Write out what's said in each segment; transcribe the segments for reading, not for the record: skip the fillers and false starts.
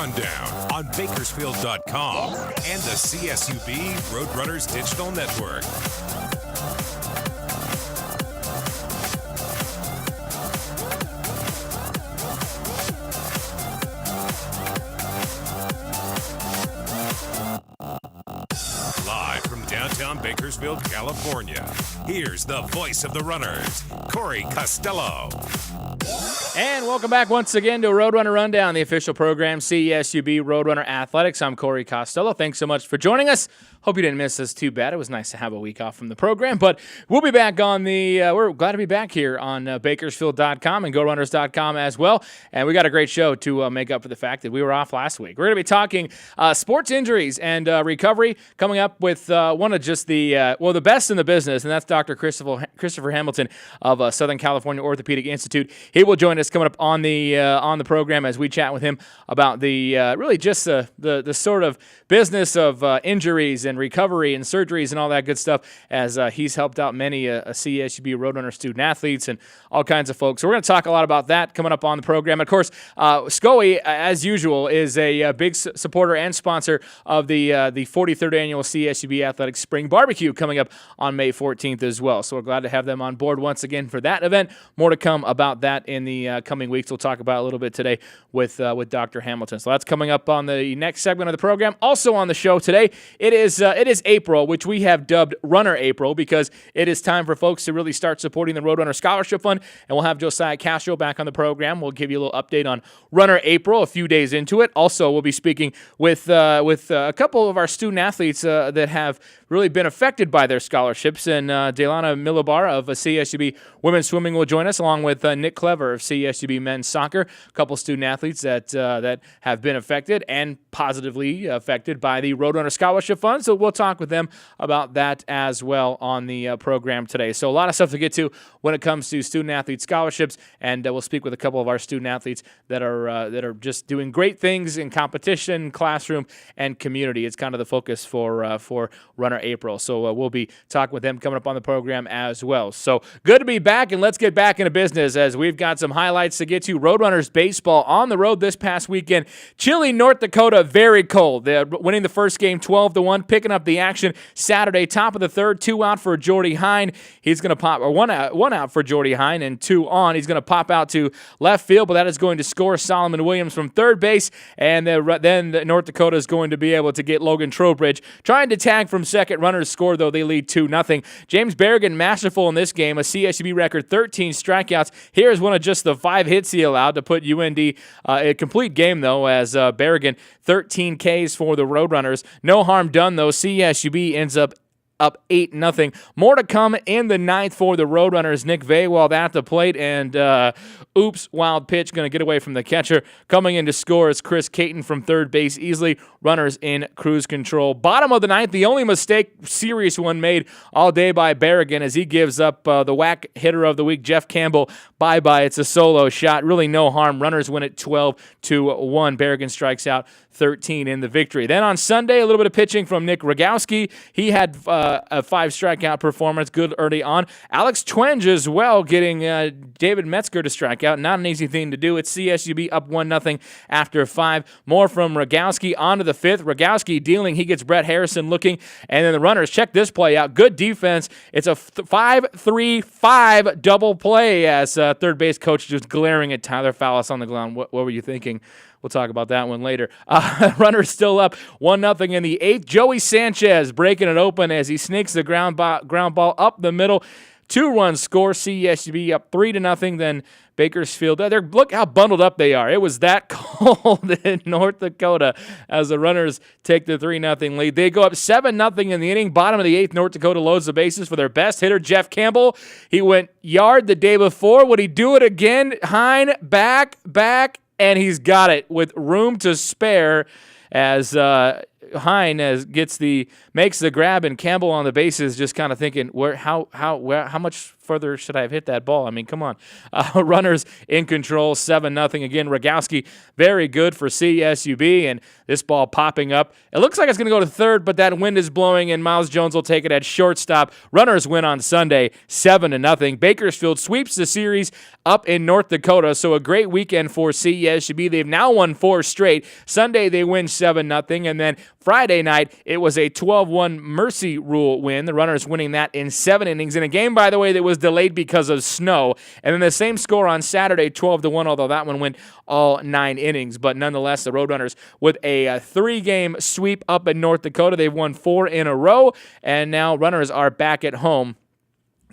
Rundown on Bakersfield.com and the CSUB Roadrunners Digital Network. Live from downtown Bakersfield, California, here's the voice of the runners, Corey Costello. And welcome back once again to Roadrunner Rundown, the official program, CSUB Roadrunner Athletics. I'm Corey Costello. Thanks so much for joining us. Hope you didn't miss us too bad. It was nice to have a week off from the program, but we'll be back on we're glad to be back here on Bakersfield.com and GoRunners.com as well. And we got a great show to make up for the fact that we were off last week. We're going to be talking sports injuries and recovery, coming up with one of just the best in the business, and that's Dr. Christopher Hamilton of Southern California Orthopedic Institute. He will join us coming up on the program as we chat with him about the really just the sort of business of injuries and recovery and surgeries and all that good stuff, as he's helped out many CSUB Roadrunner student athletes and all kinds of folks. So we're going to talk a lot about that coming up on the program. Of course, SCOE, as usual, is a big supporter and sponsor of the 43rd annual CSUB Athletics Spring Barbecue coming up on May 14th as well. So we're glad to have them on board once again for that event. More to come about that in the coming weeks. We'll talk about a little bit today with Dr. Hamilton. So that's coming up on the next segment of the program. Also on the show today, it is April, which we have dubbed Runner April, because it is time for folks to really start supporting the Roadrunner Scholarship Fund, and we'll have Josiah Castro back on the program. We'll give you a little update on Runner April a few days into it. Also, we'll be speaking with a couple of our student athletes that have really been affected by their scholarships, and Dylana Milobar of CSUB Women's Swimming will join us, along with Nic Clever of CSUB Men's Soccer, a couple student athletes that have been affected and positively affected by the Roadrunner Scholarship Fund. So we'll talk with them about that as well on the program today. So a lot of stuff to get to when it comes to student athlete scholarships, and we'll speak with a couple of our student athletes that are just doing great things in competition, classroom, and community. It's kind of the focus for Runner April. So we'll be talking with them coming up on the program as well. So good to be back, and let's get back into business as we've got some highlights to get to. Roadrunners baseball on the road this past weekend. Chilly, North Dakota, very cold. They're winning the first game 12-1, picking up the action Saturday, top of the third, 2 out for Jordy Hine. He's going to pop, or one out for Jordy Hine and 2 on. He's going to pop out to left field, but that is going to score Solomon Williams from third base, and then North Dakota is going to be able to get Logan Trowbridge trying to tag from second. Runners score, though. They lead 2-0. James Berrigan masterful in this game, a CSUB record 13 strikeouts. Here's one of just the 5 hits he allowed to put UND a complete game, though, as Berrigan 13 Ks for the Roadrunners. No harm done, though. CSUB ends up 8-0. More to come in the ninth for the Roadrunners. Nick Vaywald at the plate, and wild pitch, going to get away from the catcher. Coming in to score is Chris Caton from third base easily. Runners in cruise control. Bottom of the ninth, the only mistake, serious one, made all day by Berrigan as he gives up the whack hitter of the week, Jeff Campbell. Bye-bye. It's a solo shot. Really no harm. Runners win it 12-1. Berrigan strikes out 13 in the victory. Then on Sunday, a little bit of pitching from Nick Rogowski. He had a 5-strikeout performance, good early on. Alex Twenge as well, getting David Metzger to strike out. Not an easy thing to do. It's CSUB up 1-0 after 5. More from Rogowski on to the fifth. Rogowski dealing. He gets Brett Harrison looking. And then the Runners, check this play out. Good defense. It's a 5-3-5 double play as third base coach just glaring at Tyler Fallis on the ground. What were you thinking? We'll talk about that one later. Runners still up 1-0 in the eighth. Joey Sanchez breaking it open as he sneaks the ground ball up the middle. 2-run score. CSUB up 3-0. Then Bakersfield. Look how bundled up they are. It was that cold in North Dakota as the Runners take the 3-0 lead. They go up 7-0 in the inning. Bottom of the eighth, North Dakota loads the bases for their best hitter, Jeff Campbell. He went yard the day before. Would he do it again? Hine back, and he's got it with room to spare as Hine makes the grab, and Campbell on the bases just kind of thinking, how much further should I have hit that ball? I mean, come on. Runners in control, 7-0. Again, Rogowski, very good for CSUB, and this ball popping up. It looks like it's going to go to third, but that wind is blowing, and Miles Jones will take it at shortstop. Runners win on Sunday, 7-0. Bakersfield sweeps the series up in North Dakota, so a great weekend for CSUB. They've now won 4 straight. Sunday, they win 7-0, and then Friday night, it was a 12-1 Mercy Rule win. The Runners winning that in 7 innings in a game, by the way, that was delayed because of snow. And then the same score on Saturday, 12-1, although that one went all 9 innings. But nonetheless, the Roadrunners with a 3-game sweep up in North Dakota. They've won 4 in a row, and now Runners are back at home.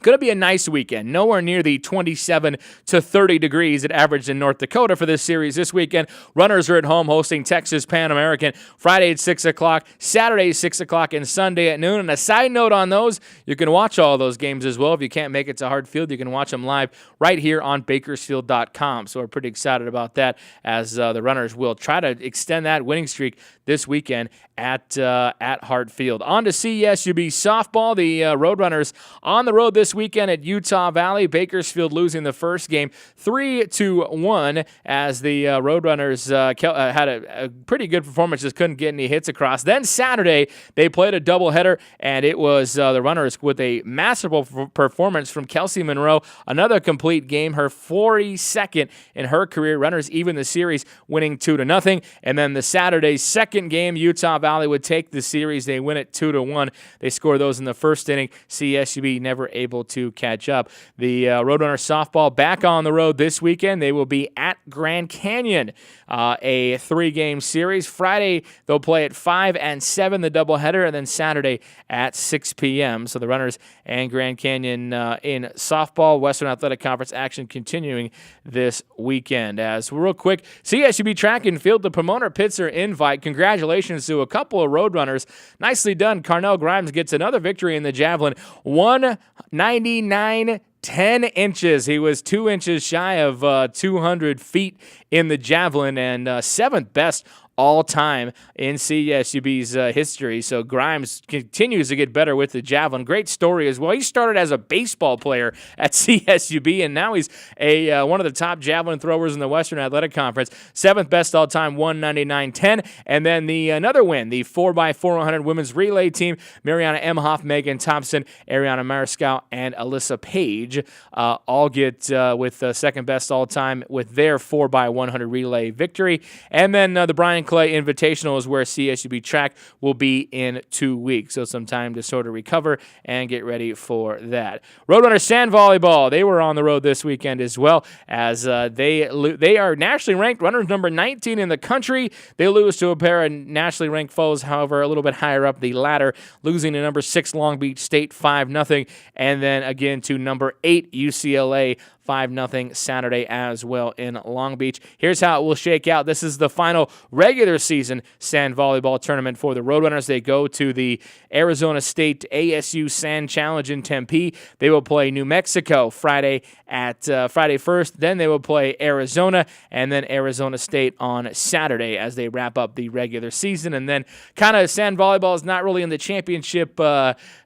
Going to be a nice weekend. Nowhere near the 27 to 30 degrees it averaged in North Dakota for this series this weekend. Runners are at home hosting Texas Pan American Friday at 6 o'clock, Saturday at 6 o'clock, and Sunday at noon. And a side note on those, you can watch all those games as well. If you can't make it to Hartfield, you can watch them live right here on Bakersfield.com. So we're pretty excited about that, as the Runners will try to extend that winning streak this weekend at Hartfield. On to CSUB softball. The Roadrunners on the road this weekend at Utah Valley. Bakersfield losing the first game 3-1, as the Roadrunners had a pretty good performance, just couldn't get any hits across. Then Saturday, they played a doubleheader, and it was the Runners with a masterful performance from Kelsey Monroe. Another complete game, her 42nd in her career. Runners even the series, winning 2-0. And then the Saturday second game, Utah Valley would take the series. They win it 2-1. They score those in the first inning. CSUB never able to catch up. The Roadrunner softball back on the road this weekend. They will be at Grand Canyon, a 3-game series. Friday, they'll play at 5 and 7, the doubleheader, and then Saturday at 6 p.m. So the Runners and Grand Canyon in softball, Western Athletic Conference action continuing this weekend. As real quick, CSUB track and field, the Pomona Pitzer invite. Congratulations to a couple of Roadrunners. Nicely done. Carnell Grimes gets another victory in the javelin. 199 10 inches. He was 2 inches shy of 200 feet in the javelin, and 7th best all-time in CSUB's history. So Grimes continues to get better with the javelin. Great story as well. He started as a baseball player at CSUB, and now he's one of the top javelin throwers in the Western Athletic Conference. 7th best all-time, 199.10. And then another win, the 4x400 women's relay team, Mariana Emhoff, Megan Thompson, Ariana Mariscal, and Alyssa Page all get with second best all-time with their 4x100 relay victory. And then the Brian Clay Invitational is where CSUB track will be in 2 weeks. So some time to sort of recover and get ready for that. Roadrunner Sand Volleyball, they were on the road this weekend as well, as they are nationally ranked, runners number 19 in the country. They lose to a pair of nationally ranked foes, however, a little bit higher up the ladder, losing to number 6 Long Beach State 5-0, and then again to number 8 UCLA 5-0 Saturday as well in Long Beach. Here's how it will shake out. This is the final regular season sand volleyball tournament for the Roadrunners. They go to the Arizona State ASU Sand Challenge in Tempe. They will play New Mexico Friday first. Then they will play Arizona, and then Arizona State on Saturday as they wrap up the regular season. And then kind of sand volleyball is not really in the championship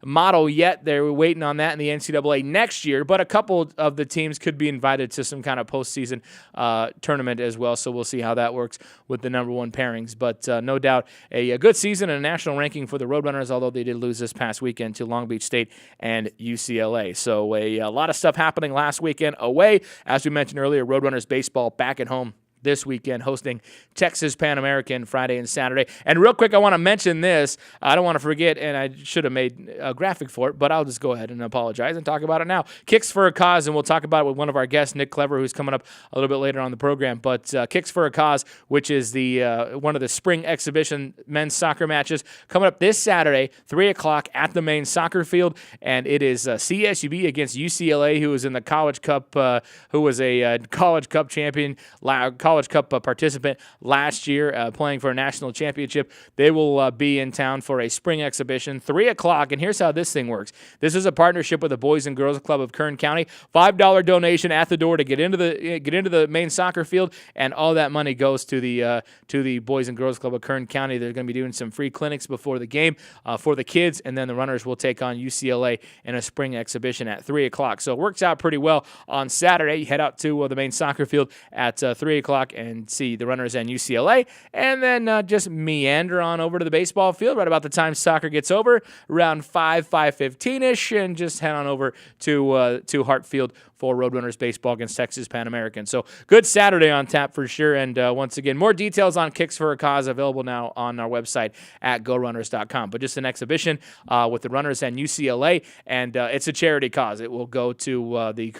model yet. They're waiting on that in the NCAA next year, but a couple of the teams could be invited to some kind of postseason tournament as well. So we'll see how that works with the number 1 pairings. But no doubt a good season and a national ranking for the Roadrunners, although they did lose this past weekend to Long Beach State and UCLA. So a lot of stuff happening last weekend away. As we mentioned earlier, Roadrunners baseball back at home this weekend, hosting Texas Pan American Friday and Saturday. And real quick, I want to mention this. I don't want to forget, and I should have made a graphic for it, but I'll just go ahead and apologize and talk about it now. Kicks for a Cause, and we'll talk about it with one of our guests, Nic Clever, who's coming up a little bit later on the program. But Kicks for a Cause, which is the one of the spring exhibition men's soccer matches, coming up this Saturday, 3 o'clock at the main soccer field. And it is CSUB against UCLA, who was in the College Cup, who was a College Cup champion, College College Cup participant last year, playing for a national championship. They will be in town for a spring exhibition, 3 o'clock. And here's how this thing works. This is a partnership with the Boys and Girls Club of Kern County. $5 donation at the door to get into the main soccer field, and all that money goes to the Boys and Girls Club of Kern County. They're going to be doing some free clinics before the game for the kids, and then the runners will take on UCLA in a spring exhibition at 3 o'clock. So it works out pretty well on Saturday. You head out to the main soccer field at 3 o'clock and see the runners and UCLA, and then just meander on over to the baseball field right about the time soccer gets over, around 5:15-ish, and just head on over to Hartfield for Roadrunners baseball against Texas Pan American. So good Saturday on tap for sure. And once again, more details on Kicks for a Cause available now on our website at gorunners.com. But just an exhibition with the runners and UCLA, and it's a charity cause. It will go to the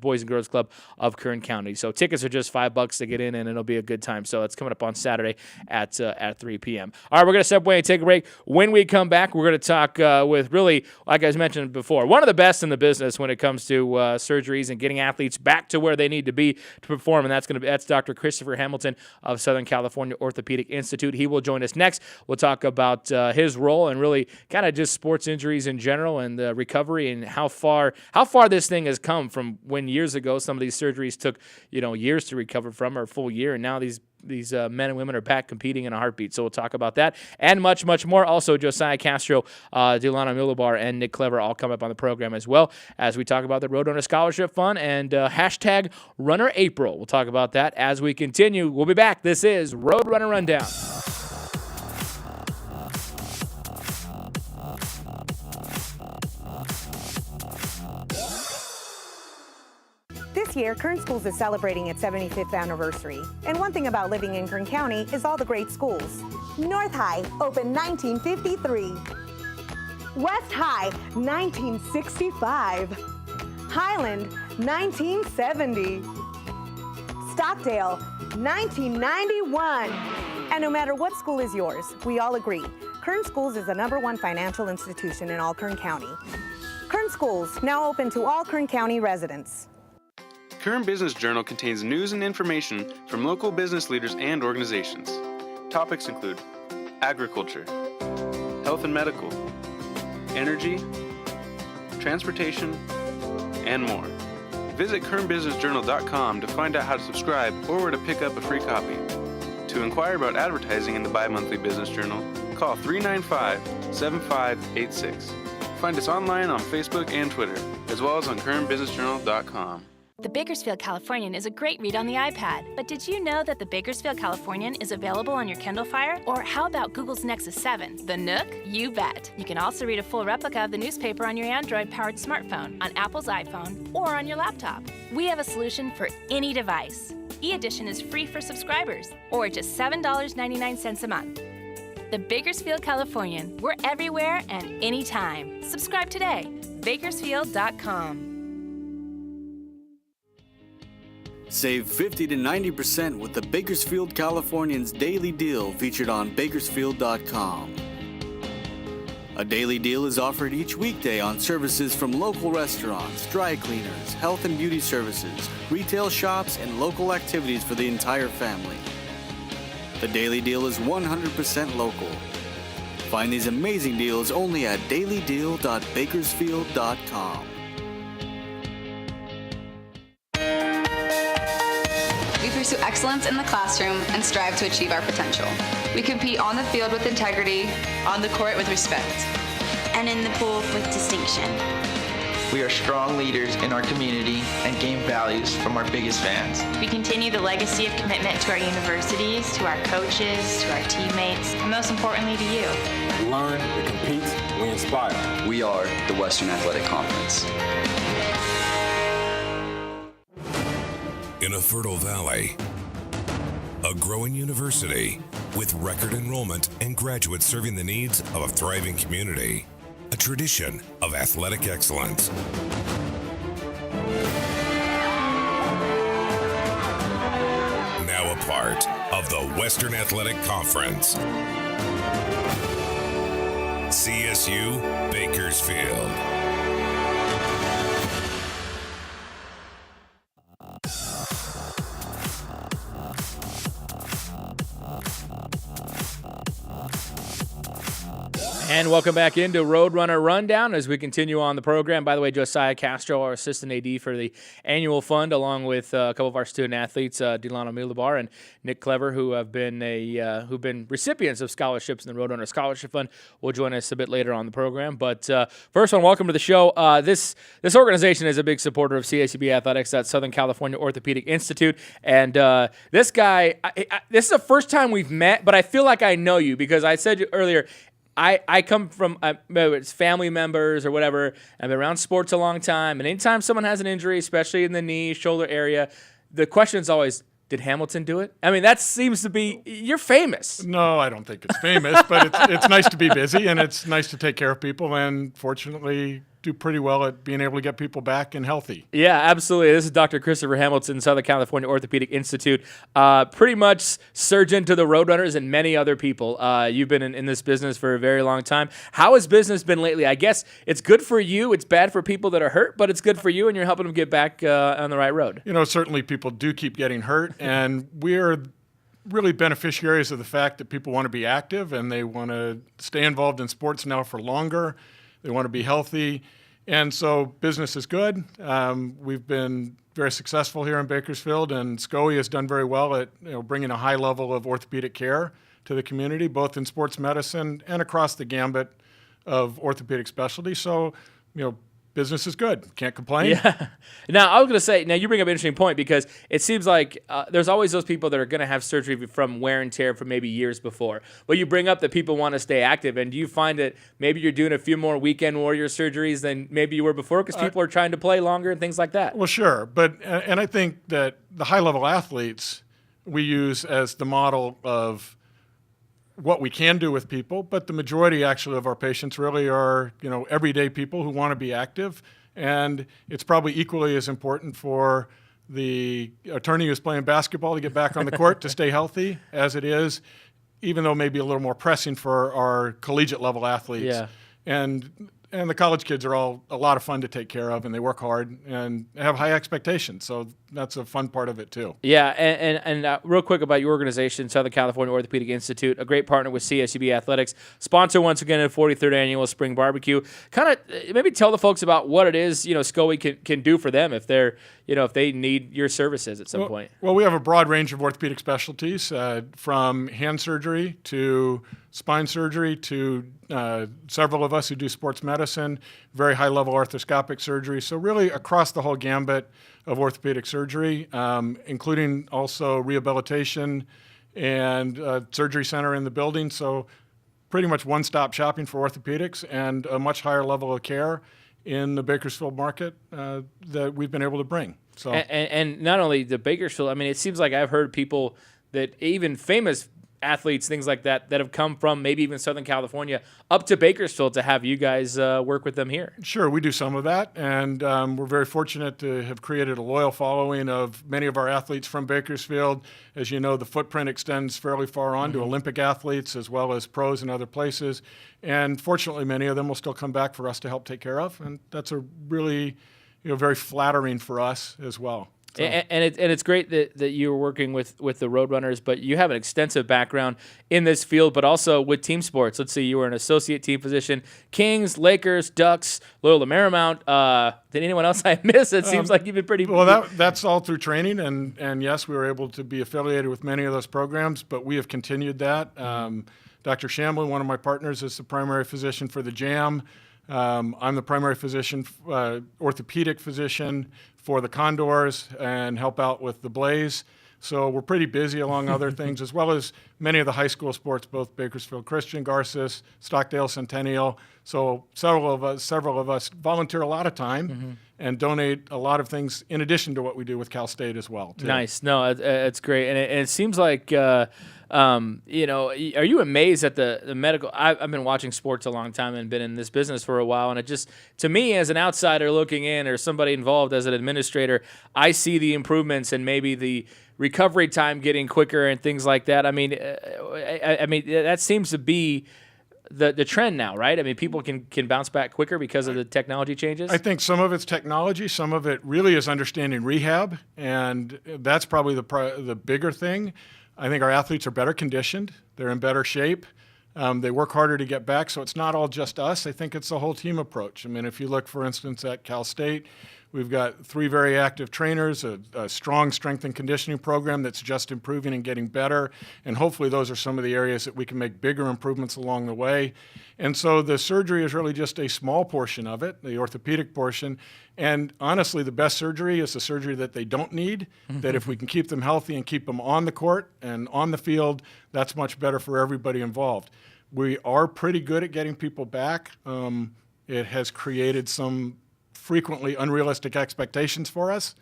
Boys and Girls Club of Kern County. So tickets are just $5 to get in, and it'll be a good time. So it's coming up on Saturday at 3 p.m. All right, we're going to step away and take a break. When we come back, we're going to talk with really, like I mentioned before, one of the best in the business when it comes to surgeries and getting athletes back to where they need to be to perform, and that's Dr. Christopher Hamilton of Southern California Orthopedic Institute. He will join us next. We'll talk about his role and really kind of just sports injuries in general and the recovery and how far this thing has come from when years ago some of these surgeries took years to recover from, or a full year, and now these men and women are back competing in a heartbeat. So we'll talk about that and much, much more. Also, Josiah Castro, Dylana Milobar, and Nic Clever all come up on the program as well as we talk about the Roadrunner Scholarship Fund and hashtag Runner April. We'll talk about that as we continue. We'll be back. This is Roadrunner Rundown. This year, Kern Schools is celebrating its 75th anniversary. And one thing about living in Kern County is all the great schools. North High, opened 1953. West High, 1965. Highland, 1970. Stockdale, 1991. And no matter what school is yours, we all agree, Kern Schools is the #1 financial institution in all Kern County. Kern Schools, now open to all Kern County residents. Kern Business Journal contains news and information from local business leaders and organizations. Topics include agriculture, health and medical, energy, transportation, and more. Visit kernbusinessjournal.com to find out how to subscribe or where to pick up a free copy. To inquire about advertising in the bi-monthly business journal, call 395-7586. Find us online on Facebook and Twitter, as well as on kernbusinessjournal.com. The Bakersfield Californian is a great read on the iPad, but did you know that the Bakersfield Californian is available on your Kindle Fire? Or how about Google's Nexus 7, the Nook? You bet. You can also read a full replica of the newspaper on your Android-powered smartphone, on Apple's iPhone, or on your laptop. We have a solution for any device. E-Edition is free for subscribers, or just $7.99 a month. The Bakersfield Californian. We're everywhere and anytime. Subscribe today. Bakersfield.com. Save 50 to 90% with the Bakersfield Californian's Daily Deal featured on Bakersfield.com. A daily deal is offered each weekday on services from local restaurants, dry cleaners, health and beauty services, retail shops, and local activities for the entire family. The Daily Deal is 100% local. Find these amazing deals only at dailydeal.bakersfield.com. We pursue excellence in the classroom and strive to achieve our potential. We compete on the field with integrity, on the court with respect, and in the pool with distinction. We are strong leaders in our community and gain values from our biggest fans. We continue the legacy of commitment to our universities, to our coaches, to our teammates, and most importantly to you. We learn, we compete, we inspire. We are the Western Athletic Conference. In a fertile valley, a growing university with record enrollment and graduates serving the needs of a thriving community, a tradition of athletic excellence. Now a part of the Western Athletic Conference. CSU Bakersfield. And welcome back into Roadrunner Rundown as we continue on the program. By the way, Josiah Castro, our assistant AD for the annual fund, along with a couple of our student athletes, Dylana Milobar and Nic Clever, who have been who've been recipients of scholarships in the Roadrunner Scholarship Fund, will join us a bit later on the program. But first one, welcome to the show. This organization is a big supporter of CSUB Athletics, that's Southern California Orthopedic Institute. And this guy, this is the first time we've met, but I feel like I know you because I said earlier, I come from, whether it's family members or whatever, I've been around sports a long time, and anytime someone has an injury, especially in the knee, shoulder area, the question is always, did Hamilton do it? I mean, that seems to be, you're famous. No, I don't think it's famous, but it's nice to be busy, and it's nice to take care of people, and fortunately do pretty well at being able to get people back and healthy. Yeah, absolutely. This is Dr. Christopher Hamilton, Southern California Orthopedic Institute. Pretty much surgeon to the Roadrunners and many other people. You've been in this business for a very long time. How has business been lately? I guess it's good for you. It's bad for people that are hurt, but it's good for you, and you're helping them get back on the right road. You know, certainly people do keep getting hurt, and we're really beneficiaries of the fact that people want to be active and they want to stay involved in sports now for longer. They want to be healthy, and so business is good. We've been very successful here in Bakersfield, and SCOE has done very well at bringing a high level of orthopedic care to the community, both in sports medicine and across the gambit of orthopedic specialty. So, business is good. Can't complain. Yeah. Now, I was going to say, now you bring up an interesting point because it seems like there's always those people that are going to have surgery from wear and tear from maybe years before. But you bring up that people want to stay active, and do you find that maybe you're doing a few more weekend warrior surgeries than maybe you were before because people are trying to play longer and things like that? Well, sure. But and I think that the high-level athletes we use as the model of what we can do with people, but the majority actually of our patients really are, everyday people who want to be active. And it's probably equally as important for the attorney who's playing basketball to get back on the court to stay healthy as it is, even though maybe a little more pressing for our collegiate level athletes. Yeah. And the college kids are all a lot of fun to take care of, and they work hard and have high expectations. So that's a fun part of it, too. Yeah, and real quick about your organization, Southern California Orthopedic Institute, a great partner with CSUB Athletics, sponsor once again the 43rd Annual Spring Barbecue. Kind of maybe tell the folks about what it is, SCOE can do for them if they're, if they need your services at some point. Well, we have a broad range of orthopedic specialties, from hand surgery to spine surgery to several of us who do sports medicine, very high-level arthroscopic surgery. So really across the whole gambit of orthopedic surgery, including also rehabilitation and surgery center in the building. So pretty much one-stop shopping for orthopedics and a much higher level of care in the Bakersfield market that we've been able to bring. So and not only the Bakersfield, I mean, it seems like I've heard people that even famous athletes, things like that have come from maybe even Southern California up to Bakersfield to have you guys work with them here. Sure, we do some of that, and we're very fortunate to have created a loyal following of many of our athletes from Bakersfield. As you know, the footprint extends fairly far on to Olympic athletes as well as pros in other places, and fortunately many of them will still come back for us to help take care of, and that's a really very flattering for us as well. So. And it's great that you're working with the Roadrunners, but you have an extensive background in this field, but also with team sports. Let's see, you were an associate team physician, Kings, Lakers, Ducks, Loyola Marymount. Did anyone else I miss? It seems like you've been pretty... Well, that's all through training, and yes, we were able to be affiliated with many of those programs, but we have continued that. Dr. Shamlin, one of my partners, is the primary physician for the JAM. I'm the primary physician, orthopedic physician for the Condors and help out with the Blaze. So we're pretty busy along other things, as well as many of the high school sports, both Bakersfield Christian, Garces, Stockdale Centennial. So several of us volunteer a lot of time and donate a lot of things in addition to what we do with Cal State as well, too. Nice. No, it's great. And it seems like, are you amazed at the medical? I've been watching sports a long time and been in this business for a while. And it just, to me, as an outsider looking in or somebody involved as an administrator, I see the improvements and maybe the recovery time getting quicker and things like that. I mean, that seems to be the trend now, right? I mean, people can bounce back quicker because of the technology changes. I think some of it's technology, some of it really is understanding rehab, and that's probably the bigger thing. I think our athletes are better conditioned, they're in better shape. They work harder to get back, so it's not all just us. I think it's the whole team approach. I mean, if you look, for instance, at Cal State, we've got 3 very active trainers, a strong strength and conditioning program that's just improving and getting better, and hopefully those are some of the areas that we can make bigger improvements along the way. And so the surgery is really just a small portion of it, the orthopedic portion. And honestly, the best surgery is the surgery that they don't need, that if we can keep them healthy and keep them on the court and on the field, that's much better for everybody involved. We are pretty good at getting people back. It has created some frequently unrealistic expectations for us.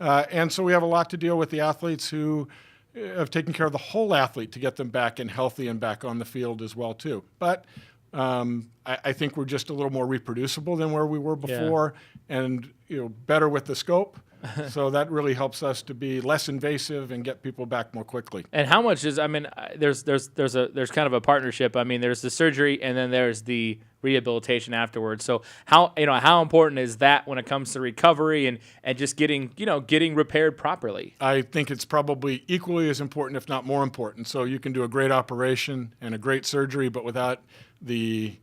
And so we have a lot to deal with the athletes who have taken care of the whole athlete to get them back and healthy and back on the field as well too. But I think we're just a little more reproducible than where we were before, and better with the scope. So that really helps us to be less invasive and get people back more quickly. And how much is? I mean, there's kind of a partnership. I mean, there's the surgery and then there's the rehabilitation afterwards. So how important is that when it comes to recovery and just getting repaired properly? I think it's probably equally as important, if not more important. So you can do a great operation and a great surgery, but without the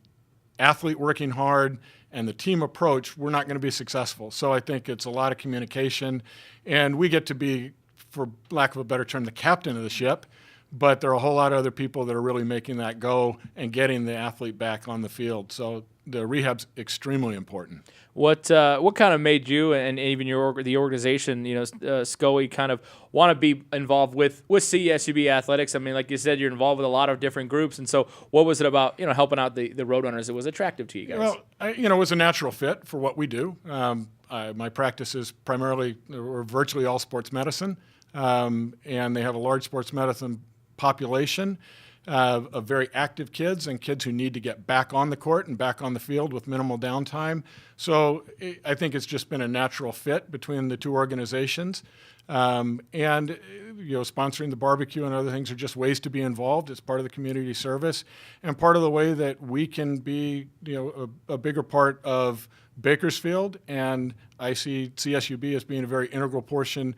athlete working hard and the team approach, we're not going to be successful. So I think it's a lot of communication, and we get to be, for lack of a better term, the captain of the ship, but there are a whole lot of other people that are really making that go and getting the athlete back on the field. So the rehab's extremely important. What kind of made you and even the organization, SCOE, kind of want to be involved with CSUB Athletics? I mean, like you said, you're involved with a lot of different groups, and so what was it about helping out the Roadrunners that was attractive to you guys? Well, it was a natural fit for what we do. My practice is primarily or virtually all sports medicine, and they have a large sports medicine population of very active kids and kids who need to get back on the court and back on the field with minimal downtime. So I think it's just been a natural fit between the two organizations. And sponsoring the barbecue and other things are just ways to be involved. It's part of the community service and part of the way that we can be, a bigger part of Bakersfield. And I see CSUB as being a very integral portion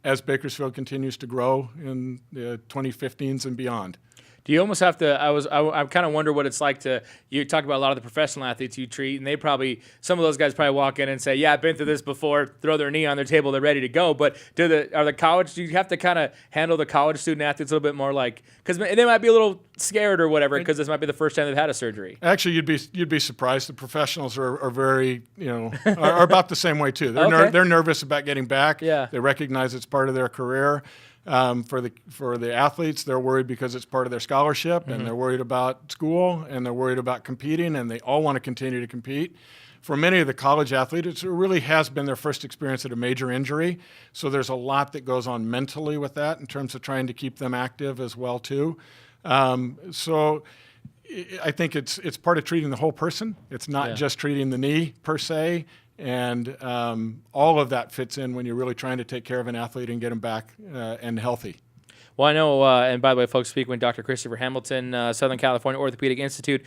as Bakersfield continues to grow in the 2015s and beyond. Do you almost have to? I kind of wonder what it's like to. You talk about a lot of the professional athletes you treat, and some of those guys probably walk in and say, "Yeah, I've been through this before." Throw their knee on their table, they're ready to go. But do you have to kind of handle the college student athletes a little bit more, like, because they might be a little scared or whatever, because this might be the first time they've had a surgery. Actually, you'd be surprised. The professionals are very are about the same way too. They're nervous about getting back. Yeah. They recognize it's part of their career. For the athletes, they're worried because it's part of their scholarship, and they're worried about school, and they're worried about competing, and they all want to continue to compete. For many of the college athletes, it really has been their first experience at a major injury, so there's a lot that goes on mentally with that in terms of trying to keep them active as well too. So I think it's part of treating the whole person. It's not just treating the knee per se. And all of that fits in when you're really trying to take care of an athlete and get them back and healthy. Well, I know, and by the way, folks, speaking with Dr. Christopher Hamilton, Southern California Orthopedic Institute,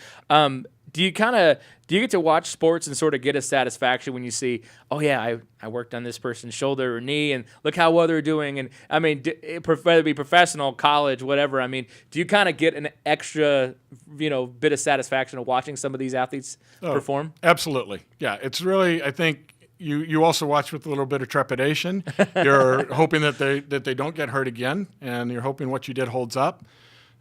do you get to watch sports and sort of get a satisfaction when you see, oh yeah, I worked on this person's shoulder or knee, and look how well they're doing? And I mean, whether it be professional, college, whatever, I mean, do you kind of get an extra, bit of satisfaction of watching some of these athletes perform? Absolutely, yeah. It's really, I think, you also watch with a little bit of trepidation. You're hoping that they don't get hurt again, and you're hoping what you did holds up.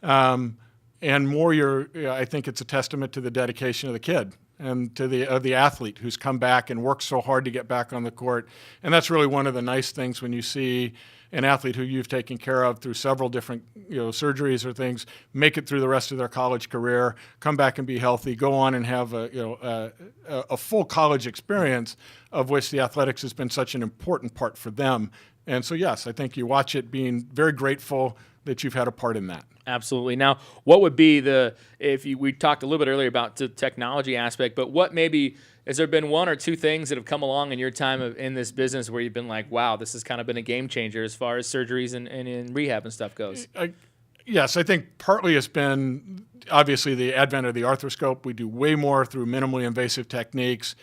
And more, I think it's a testament to the dedication of the kid and to the athlete who's come back and worked so hard to get back on the court. And that's really one of the nice things when you see an athlete who you've taken care of through several different surgeries or things make it through the rest of their college career, come back and be healthy, go on and have a full college experience, of which the athletics has been such an important part for them. And so, yes, I think you watch it being very grateful that you've had a part in that. Absolutely. Now, what would be we talked a little bit earlier about the technology aspect, but has there been one or two things that have come along in your time in this business where you've been like, wow, this has kind of been a game changer as far as surgeries and in rehab and stuff goes? Yes, I think partly it's been obviously the advent of the arthroscope. We do way more through minimally invasive techniques.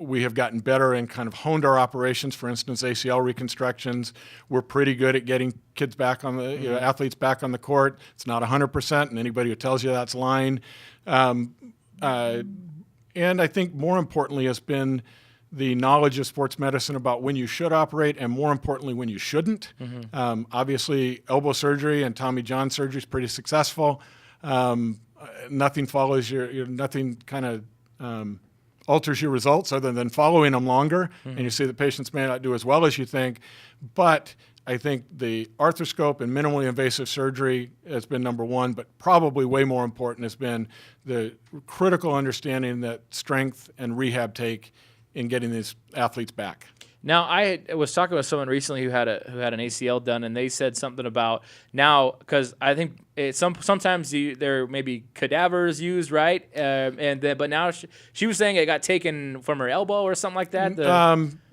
We have gotten better and kind of honed our operations. For instance, ACL reconstructions. We're pretty good at getting kids back on the athletes back on the court. It's not 100%, and anybody who tells you that's lying. And I think more importantly has been the knowledge of sports medicine about when you should operate and more importantly when you shouldn't. Obviously, elbow surgery and Tommy John surgery is pretty successful. Nothing follows nothing kind of alters your results other than following them longer. And you see that patients may not do as well as you think. But I think the arthroscope and minimally invasive surgery has been number one, but probably way more important has been the critical understanding that strength and rehab take in getting these athletes back. Now, I was talking with someone recently who had an ACL done, and they said something about now, because I think sometimes there may be cadavers used, right? But now she was saying it got taken from her elbow or something like that.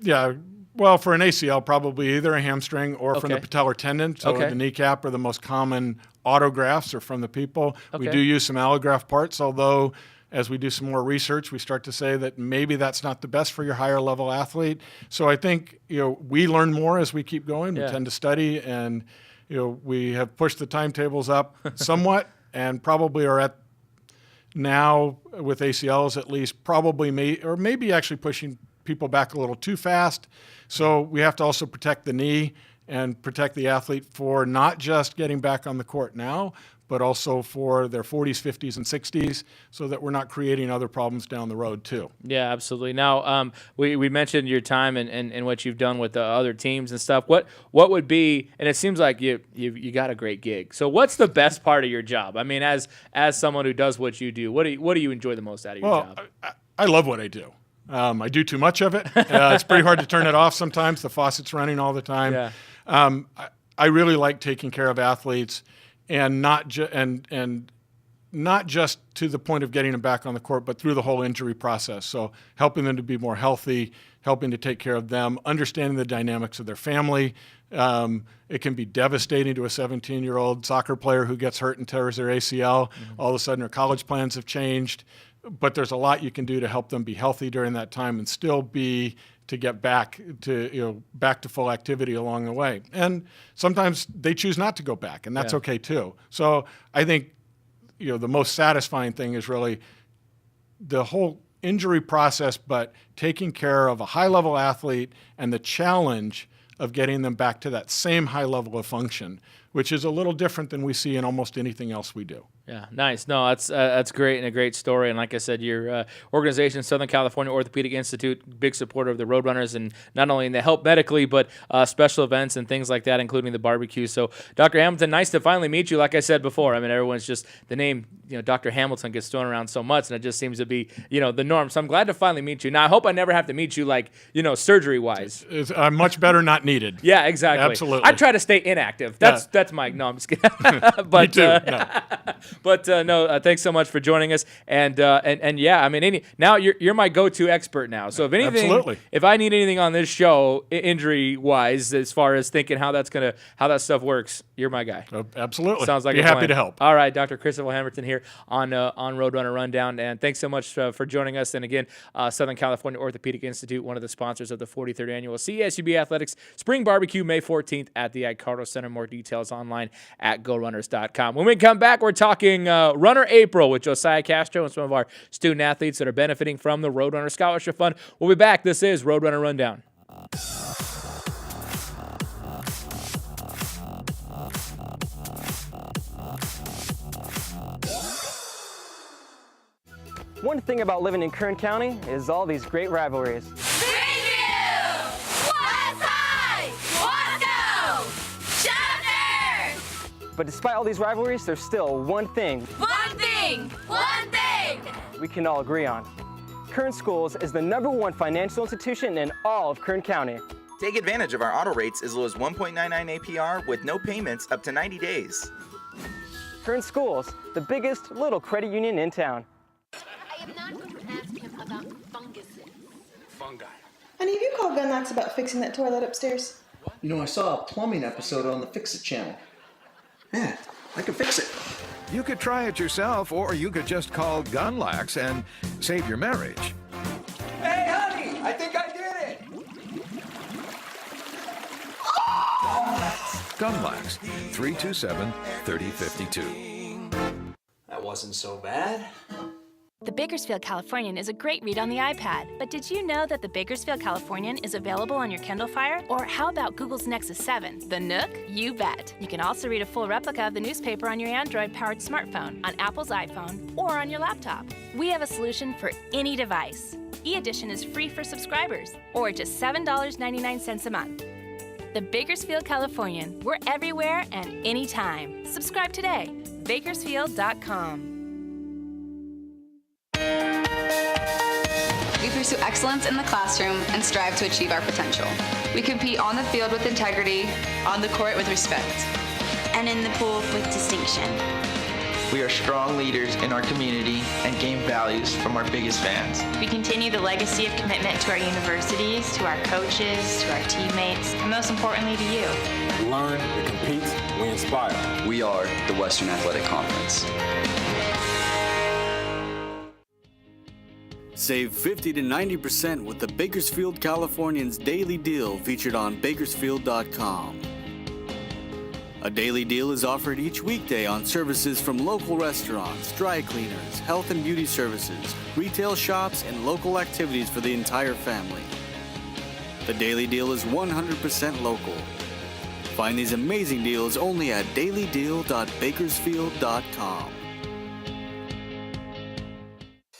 Yeah. Well, for an ACL, probably either a hamstring or from the patellar tendon. So the kneecap are the most common autografts are from the people. We do use some allograft parts, although as we do some more research, we start to say that maybe that's not the best for your higher level athlete. So I think, we learn more as we keep going. We tend to study, and, we have pushed the timetables up somewhat and probably are at now with ACLs at least probably maybe actually pushing people back a little too fast. So we have to also protect the knee and protect the athlete for not just getting back on the court now, but also for their 40s, 50s, and 60s, so that we're not creating other problems down the road too. Yeah, absolutely. Now, we mentioned your time and what you've done with the other teams and stuff. What would be, and it seems like you got a great gig. So what's the best part of your job? I mean, as someone who does what you do, what do you enjoy the most out of your job? I love what I do. I do too much of it. It's pretty hard to turn it off sometimes. The faucet's running all the time. Yeah. I really like taking care of athletes, and not just to the point of getting them back on the court, but through the whole injury process. So helping them to be more healthy, helping to take care of them, understanding the dynamics of their family. It can be devastating to a 17-year-old soccer player who gets hurt and tears their ACL. All of a sudden, their college plans have changed. But there's a lot you can do to help them be healthy during that time and still to get back to full activity along the way. And sometimes they choose not to go back, and that's okay too. So I think the most satisfying thing is really the whole injury process, but taking care of a high-level athlete and the challenge of getting them back to that same high level of function, which is a little different than we see in almost anything else we do. Yeah, nice. No, that's great and a great story. And like I said, your organization, Southern California Orthopedic Institute, big supporter of the Roadrunners, and not only in the help medically, but special events and things like that, including the barbecue. So, Dr. Hamilton, nice to finally meet you. Like I said before, I mean, everyone's just the name, Dr. Hamilton gets thrown around so much, and it just seems to be, the norm. So I'm glad to finally meet you. Now, I hope I never have to meet you, like, surgery-wise. I'm much better not needed. Yeah, exactly. Absolutely. I try to stay inactive. That's my. No, I'm just kidding. But, me too. No. But thanks so much for joining us. And yeah, I mean, now you're my go-to expert now. So if anything, absolutely. If I need anything on this show, injury-wise, as far as thinking how that stuff works, you're my guy. Absolutely. Sounds like be a happy plan. to help. All right, Dr. Christopher Hamilton here on Roadrunner Rundown, and thanks so much for joining us. And again, Southern California Orthopedic Institute, one of the sponsors of the 43rd annual CSUB Athletics Spring Barbecue, May 14th at the Icardo Center. More details online at GoRunners.com. When we come back, we're talking Runner April with Josiah Castro and some of our student athletes that are benefiting from the Roadrunner Scholarship Fund. We'll be back. This is Roadrunner Rundown. One thing about living in Kern County is all these great rivalries. But despite all these rivalries, there's still one thing we can all agree on. Kern Schools is the #1 financial institution in all of Kern County. Take advantage of our auto rates as low as 1.99 APR with no payments up to 90 days. Kern Schools, the biggest little credit union in town. I am not going to ask him about funguses. Fungi. Honey, have you called Gunlocks about fixing that toilet upstairs? I saw a plumbing episode on the Fix It channel. Yeah, I can fix it. You could try it yourself, or you could just call Gunlax and save your marriage. Hey, honey, Gumlax, 327-3052. That wasn't so bad. The Bakersfield Californian is a great read on the iPad, but did you know that the Bakersfield Californian is available on your Kindle Fire? Or how about Google's Nexus 7, the Nook? You bet. You can also read a full replica of the newspaper on your Android-powered smartphone, on Apple's iPhone, or on your laptop. We have a solution for any device. E-Edition is free for subscribers, or just $7.99 a month. The Bakersfield Californian. We're everywhere and anytime. Subscribe today. Bakersfield.com. We pursue excellence in the classroom and strive to achieve our potential. We compete on the field with integrity, on the court with respect, and in the pool with distinction. We are strong leaders in our community and gain values from our biggest fans. We continue the legacy of commitment to our universities, to our coaches, to our teammates, and most importantly to you. We learn, we compete, we inspire. We are the Western Athletic Conference. Save 50 to 90% with the Bakersfield Californians Daily Deal featured on Bakersfield.com. A daily deal is offered each weekday on services from local restaurants, dry cleaners, health and beauty services, retail shops, and local activities for the entire family. The daily deal is 100% local. Find these amazing deals only at dailydeal.bakersfield.com.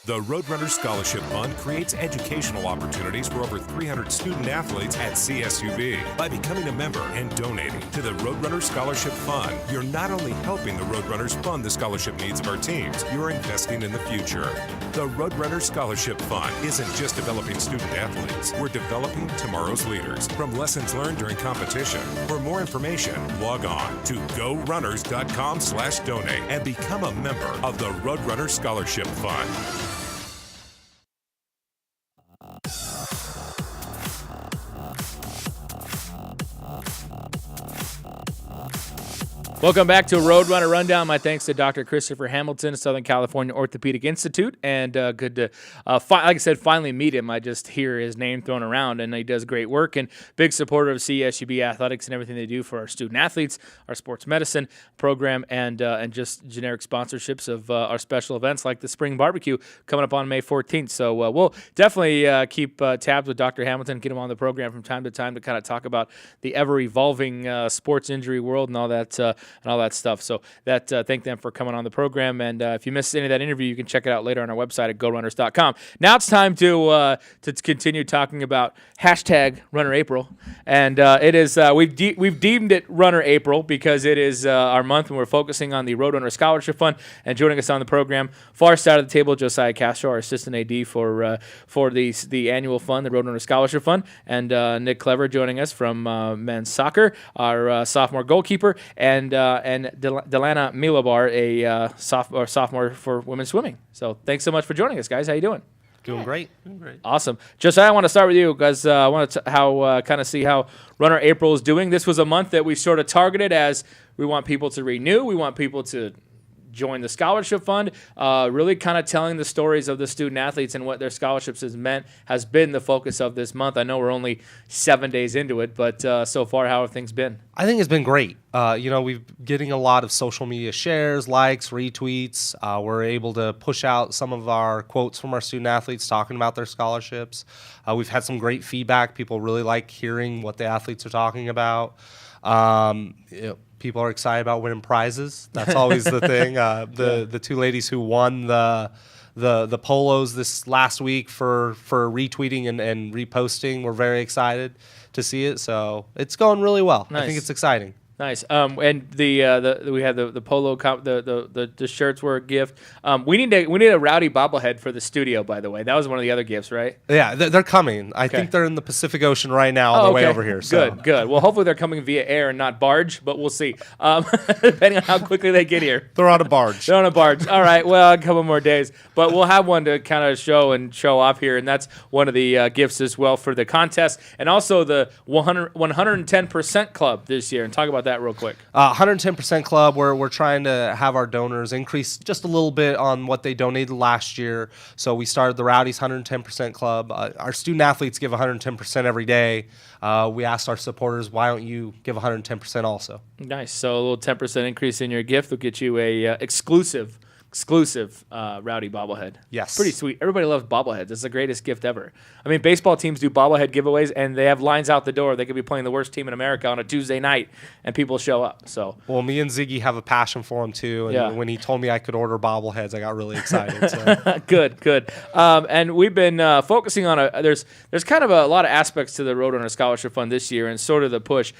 The Roadrunner Scholarship Fund creates educational opportunities for over 300 student athletes at CSUB. By becoming a member and donating to the Roadrunner Scholarship Fund, you're not only helping the Roadrunners fund the scholarship needs of our teams, you're investing in the future. The Roadrunner Scholarship Fund isn't just developing student athletes. We're developing tomorrow's leaders from lessons learned during competition. For more information, log on to gorunners.com/donate and become a member of the Roadrunner Scholarship Fund. Welcome back to Roadrunner Rundown. My thanks to Dr. Christopher Hamilton, Southern California Orthopedic Institute, and good to, like I said, finally meet him. I just hear his name thrown around, and he does great work, and big supporter of CSUB Athletics and everything they do for our student athletes, our sports medicine program, and just generic sponsorships of our special events like the Spring Barbecue coming up on May 14th. So we'll definitely keep tabs with Dr. Hamilton, get him on the program from time to time to kind of talk about the ever-evolving sports injury world and all that stuff. So thank them for coming on the program. And if you missed any of that interview, you can check it out later on our website at gorunners.com. Now it's time to continue talking about #Runner April. And it is we've deemed it Runner April because it is our month when we're focusing on the Roadrunner Scholarship Fund. And joining us on the program, far side of the table, Josiah Castro, our assistant AD for the annual fund, the Roadrunner Scholarship Fund, and Nic Clever joining us from men's soccer, our sophomore goalkeeper, and Dylana Milobar, a sophomore for women's swimming. So thanks so much for joining us, guys. How you doing? Doing great. Awesome. Josiah, I want to start with you because I want to kind of see how Runner April is doing. This was a month that we sort of targeted as we want people to renew. We want people to join the scholarship fund, really kind of telling the stories of the student athletes and what their scholarships has been the focus of this month. I know we're only 7 days into it, but so far, how have things been? I think it's been great. We've getting a lot of social media shares, likes, retweets. We're able to push out some of our quotes from our student athletes talking about their scholarships. We've had some great feedback. People really like hearing what the athletes are talking about. People are excited about winning prizes. That's always the thing. The two ladies who won the polos this last week for retweeting and reposting were very excited to see it. So it's going really well. Nice. I think it's exciting. Nice. And we had the polo the shirts were a gift. We need a rowdy bobblehead for the studio, by the way. That was one of the other gifts, right? Yeah, they're coming. I think they're in the Pacific Ocean right now on their way over here. So. Good. Well, hopefully they're coming via air and not barge, but we'll see. Depending on how quickly they get here. They're on a barge. They're on a barge. All right. Well, a couple more days, but we'll have one to kind of show off here, and that's one of the gifts as well for the contest, and also the 110% Club this year. And talk about that that real quick. 110% Club, where we're trying to have our donors increase just a little bit on what they donated last year. So we started the Rowdies 110% Club. Our student athletes give 110% every day. We asked our supporters, why don't you give 110% also? Nice. So a little 10% increase in your gift will get you a exclusive Rowdy bobblehead. Yes. Pretty sweet. Everybody loves bobbleheads. It's the greatest gift ever. I mean, baseball teams do bobblehead giveaways, and they have lines out the door. They could be playing the worst team in America on a Tuesday night, and people show up. So, well, me and Ziggy have a passion for them too. And when he told me I could order bobbleheads, I got really excited. So. Good. And we've been focusing on there's kind of a lot of aspects to the Roadrunner Scholarship Fund this year, and sort of the push,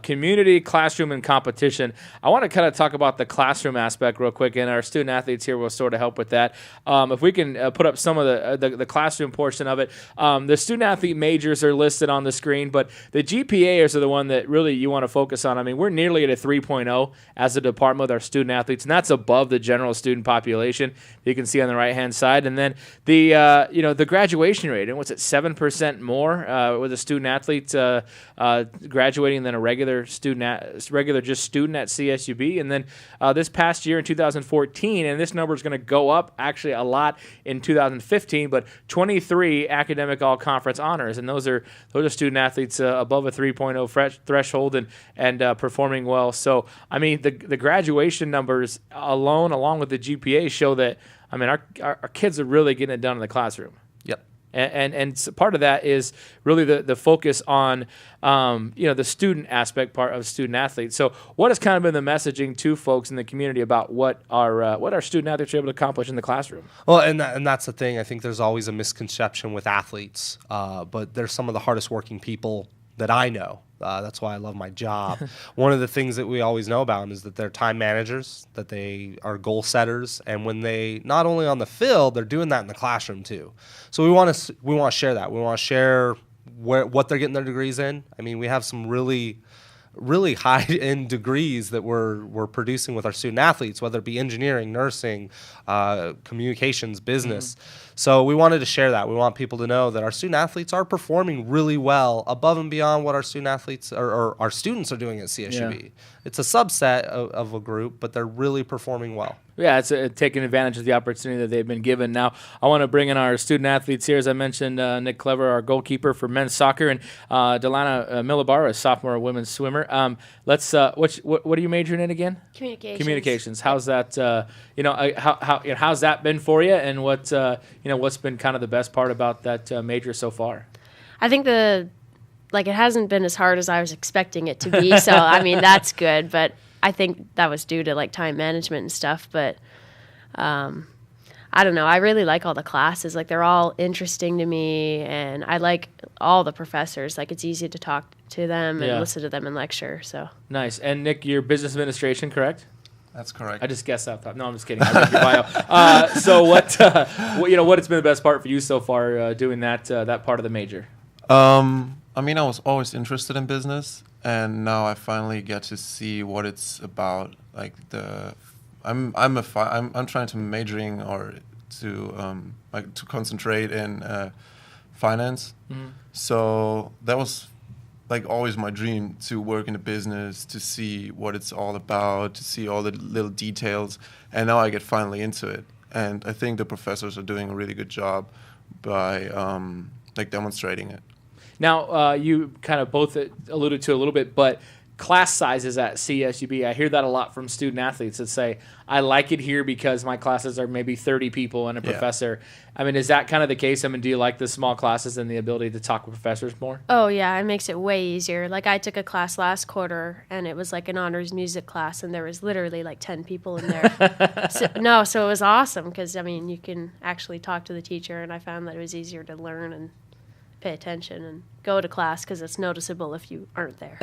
community, classroom, and competition. I want to kind of talk about the classroom aspect real quick, and our student athletes here will sort of help with that. If we can put up some of the classroom portion of it. The student athlete majors are listed on the screen, but the GPAs are the one that really you want to focus on. I mean, we're nearly at a 3.0 as a department with our student athletes, and that's above the general student population. You can see on the right-hand side. And then the graduation rate, and what's it, 7% more with a student athlete graduating than a regular student at CSUB. And then this past year in 2014, and this number is going to go up actually a lot in 2015, but 23 academic all-conference honors, and those are student athletes above a 3.0 threshold and performing well. So I mean, the graduation numbers alone, along with the GPA, show that I mean our kids are really getting it done in the classroom. Yep. And part of that is really the focus on the student aspect part of student athletes. So what has kind of been the messaging to folks in the community about what our student athletes are able to accomplish in the classroom? Well, and that's the thing. I think there's always a misconception with athletes, but they're some of the hardest working people that I know. That's why I love my job. One of the things that we always know about them is that they're time managers, that they are goal setters, and when they not only on the field, they're doing that in the classroom too. So we want to share that. We want to share what they're getting their degrees in. I mean, we have some really high-end degrees that we're producing with our student athletes, whether it be engineering, nursing, communications, business. Mm-hmm. So we wanted to share that. We want people to know that our student athletes are performing really well above and beyond what our student athletes or our students are doing at CSUB. Yeah. It's a subset of a group, but they're really performing well. Yeah, it's taking advantage of the opportunity that they've been given. Now, I want to bring in our student athletes here. As I mentioned, Nic Clever, our goalkeeper for men's soccer, and Dylana Milobar, a sophomore women's swimmer. What are you majoring in again? Communications. How's that? How's that been for you? And what's been kind of the best part about that major so far? I think it hasn't been as hard as I was expecting it to be. So I mean, that's good, but I think that was due to time management and stuff, but I don't know. I really like all the classes. They're all interesting to me, and I like all the professors. It's easy to talk to them and listen to them and lecture. So nice. And Nic, you're business administration, correct? That's correct. I just guessed that. No, I'm just kidding. I read your bio. So what has been the best part for you so far doing that part of the major? I mean, I was always interested in business, and now I finally get to see what it's about. I'm trying to majoring or to concentrate in finance. Mm-hmm. So that was always my dream, to work in a business, to see what it's all about, to see all the little details, and now I get finally into it. And I think the professors are doing a really good job by demonstrating it. Now, you kind of both alluded to a little bit, but class sizes at CSUB, I hear that a lot from student athletes that say, I like it here because my classes are maybe 30 people and a professor. I mean, is that kind of the case? I mean, do you like the small classes and the ability to talk with professors more? Oh, yeah, it makes it way easier. I took a class last quarter, and it was an honors music class, and there was literally 10 people in there. So it was awesome because, I mean, you can actually talk to the teacher, and I found that it was easier to learn and pay attention and go to class because it's noticeable if you aren't there.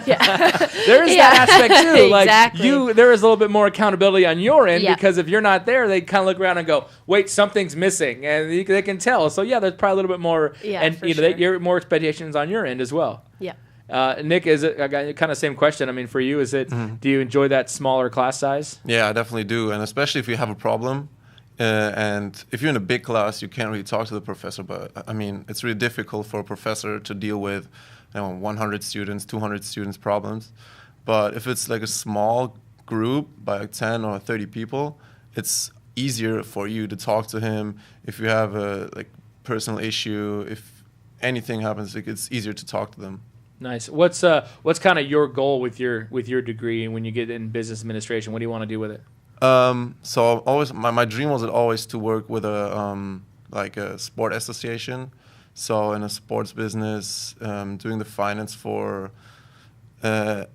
Yeah. There is that aspect too. Exactly. There is a little bit more accountability on your end because if you're not there, they kind of look around and go, "Wait, something's missing," and they can tell. So there's probably a little bit more, and your more expectations on your end as well. Yeah. Nic, is it kind of same question? I mean, for you, is it? Mm-hmm. Do you enjoy that smaller class size? Yeah, I definitely do, and especially if you have a problem. And if you're in a big class, you can't really talk to the professor. But I mean, it's really difficult for a professor to deal with 100 students, 200 students' problems. But if it's like a small group by like 10 or 30 people, it's easier for you to talk to him. If you have a like personal issue, if anything happens, like, it's easier to talk to them. Nice. What's kind of your goal with your degree, and when you get in business administration, what do you want to do with it? So always my dream was always to work with a like a sport association. So in a sports business, doing the finance for a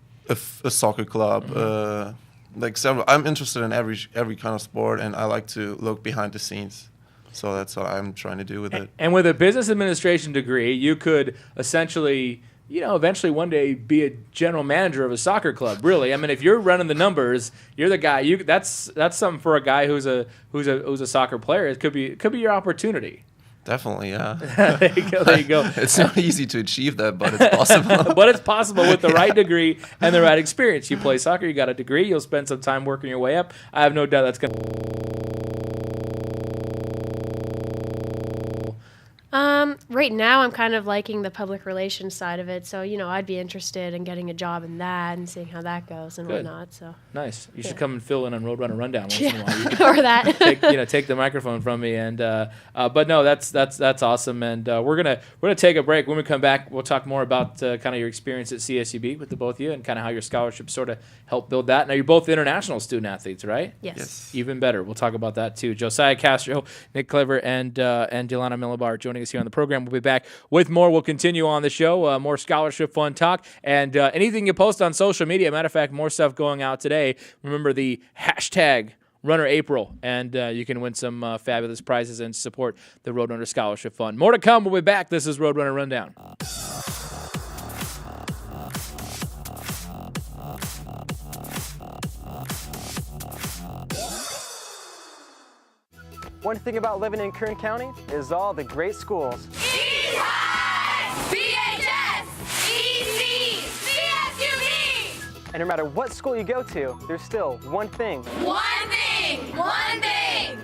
soccer club, like several. I'm interested in every kind of sport, and I like to look behind the scenes. So that's what I'm trying to do with it. And with a business administration degree, you could essentially, eventually one day be a general manager of a soccer club. Really, I mean, if you're running the numbers, you're the guy. That's something for a guy who's a soccer player. It could be your opportunity. Definitely, yeah. There you go. It's not easy to achieve that, but it's possible. But it's possible with the right degree and the right experience. You play soccer, you got a degree, you'll spend some time working your way up. I have no doubt that's going to... Right now, I'm kind of liking the public relations side of it. So, I'd be interested in getting a job in that and seeing how that goes and whatnot. So nice. You should come and fill in on Roadrunner Rundown once in a while. You can or that. take the microphone from me. And but no, that's awesome. And we're gonna take a break. When we come back, we'll talk more about kind of your experience at CSUB with the both of you and kind of how your scholarship sort of helped build that. Now you're both international student athletes, right? Yes. Even better. We'll talk about that too. Josiah Castro, Nic Clever, and Dylana Milobar joining us here on the program. We'll be back with more. We'll continue on the show. More scholarship fund talk and anything you post on social media. Matter of fact, more stuff going out today. Remember the hashtag Runner April, and you can win some fabulous prizes and support the Roadrunner Scholarship Fund. More to come. We'll be back. This is Roadrunner Rundown. One thing about living in Kern County is all the great schools. And no matter what school you go to, there's still one thing. One thing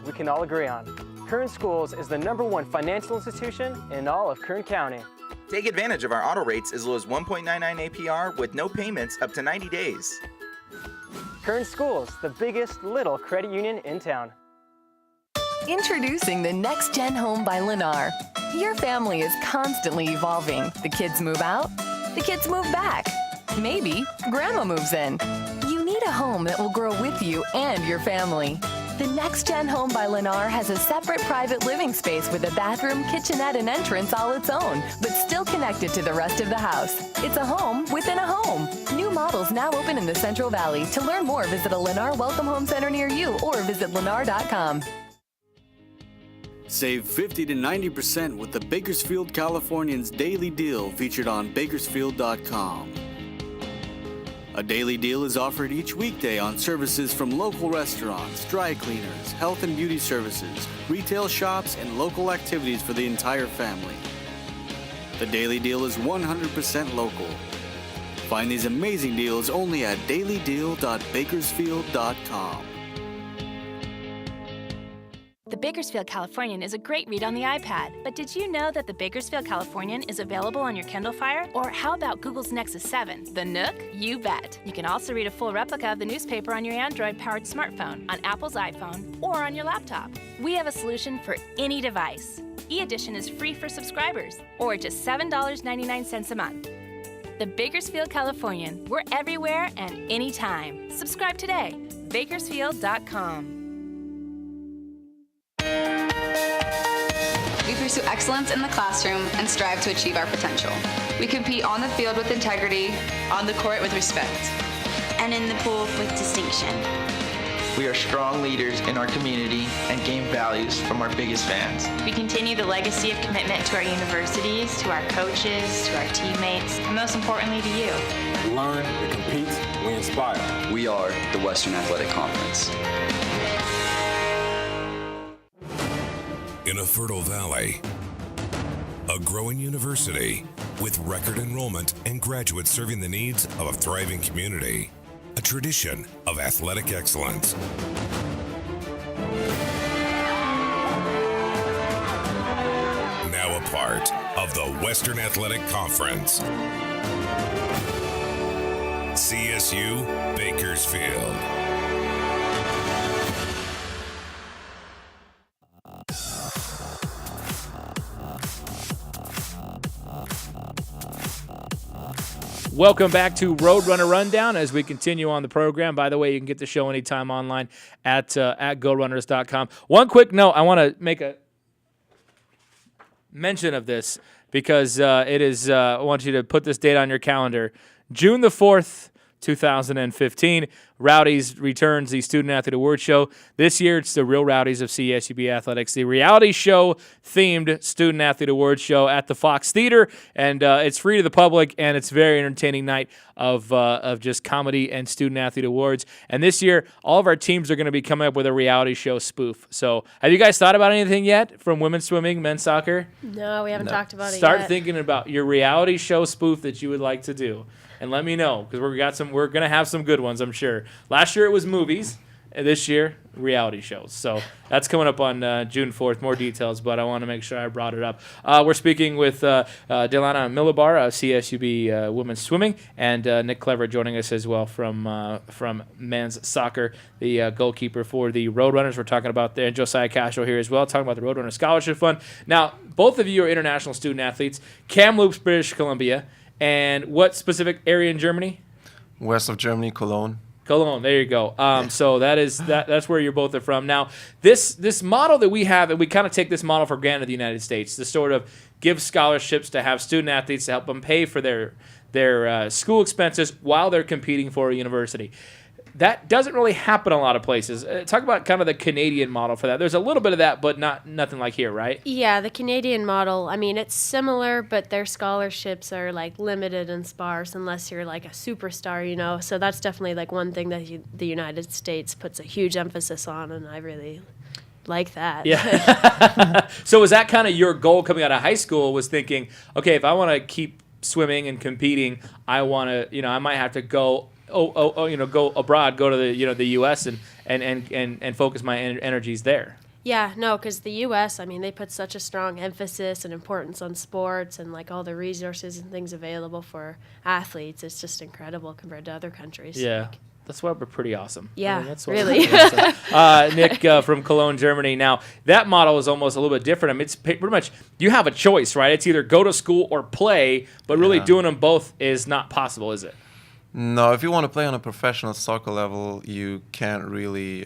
We can all agree on. Kern Schools is the #1 financial institution in all of Kern County. Take advantage of our auto rates as low as 1.99 APR with no payments up to 90 days. Kern Schools, the biggest little credit union in town. Introducing the Next Gen Home by Lennar. Your family is constantly evolving. The kids move out, the kids move back. Maybe grandma moves in. You need a home that will grow with you and your family. The Next Gen Home by Lennar has a separate private living space with a bathroom, kitchenette, and entrance all its own, but still connected to the rest of the house. It's a home within a home. New models now open in the Central Valley. To learn more, visit a Lennar Welcome Home Center near you or visit lennar.com. Save 50 to 90% with the Bakersfield Californians Daily Deal featured on Bakersfield.com. A daily deal is offered each weekday on services from local restaurants, dry cleaners, health and beauty services, retail shops, and local activities for the entire family. The daily deal is 100% local. Find these amazing deals only at dailydeal.bakersfield.com. The Bakersfield Californian is a great read on the iPad, but did you know that the Bakersfield Californian is available on your Kindle Fire? Or how about Google's Nexus 7, the Nook? You bet. You can also read a full replica of the newspaper on your Android-powered smartphone, on Apple's iPhone, or on your laptop. We have a solution for any device. E-Edition is free for subscribers, or just $7.99 a month. The Bakersfield Californian. We're everywhere and anytime. Subscribe today. Bakersfield.com. We pursue excellence in the classroom and strive to achieve our potential. We compete on the field with integrity, on the court with respect, and in the pool with distinction. We are strong leaders in our community and gain values from our biggest fans. We continue the legacy of commitment to our universities, to our coaches, to our teammates, and most importantly to you. We learn, we compete, we inspire. We are the Western Athletic Conference. In a fertile valley, a growing university with record enrollment and graduates serving the needs of a thriving community, a tradition of athletic excellence. Now a part of the Western Athletic Conference. CSU CSU Bakersfield. Welcome back to Roadrunner Rundown as we continue on the program. By the way, you can get the show anytime online at GoRunners.com. One quick note, I want to make a mention of this because it is, I want you to put this date on your calendar. June the 4th, 2015, Rowdies returns the Student Athlete Award Show. This year, it's the Real Rowdies of CSUB Athletics, the reality show themed Student Athlete Award Show at the Fox Theater, and it's free to the public, and it's a very entertaining night of just comedy and student athlete awards. And this year, all of our teams are going to be coming up with a reality show spoof. So, have you guys thought about anything yet from women's swimming, men's soccer? No, we haven't talked about it yet. Start thinking about your reality show spoof that you would like to do. And let me know, because we're going to have some good ones, I'm sure. Last year it was movies, and this year reality shows. So that's coming up on June 4th. More details, but I want to make sure I brought it up. We're speaking with Dylana Milobar, CSUB women's swimming, and Nic Clever joining us as well from men's soccer, the goalkeeper for the Roadrunners. We're talking about and Josiah Castro here as well, talking about the Roadrunner Scholarship Fund. Now, both of you are international student athletes. Kamloops, British Columbia. And what specific area in Germany? West of Germany, Cologne. Cologne, there you go. So that's where you both are from. Now, this model that we have, and we kind of take this model for granted in the United States, to sort of give scholarships to have student athletes to help them pay for their school expenses while they're competing for a university. That doesn't really happen in a lot of places. Talk about kind of the Canadian model for that. There's a little bit of that, but nothing like here, right? Yeah, the Canadian model, I mean, it's similar, but their scholarships are, like, limited and sparse unless you're, like, a superstar, you know? So that's definitely, like, one thing that the United States puts a huge emphasis on, and I really like that. Yeah. So was that kind of your goal coming out of high school, was thinking, okay, if I want to keep swimming and competing, I want to, I might have to go go abroad, go to the U.S. and focus my energies there. Yeah, no, because the U.S., I mean, they put such a strong emphasis and importance on sports and, like, all the resources and things available for athletes. It's just incredible compared to other countries. Yeah. That's why we're pretty awesome. Yeah, that's really. Awesome. Nic from Cologne, Germany. Now, that model is almost a little bit different. I mean, it's pretty much, you have a choice, right? It's either go to school or play, but really doing them both is not possible, is it? No, if you want to play on a professional soccer level, you can't really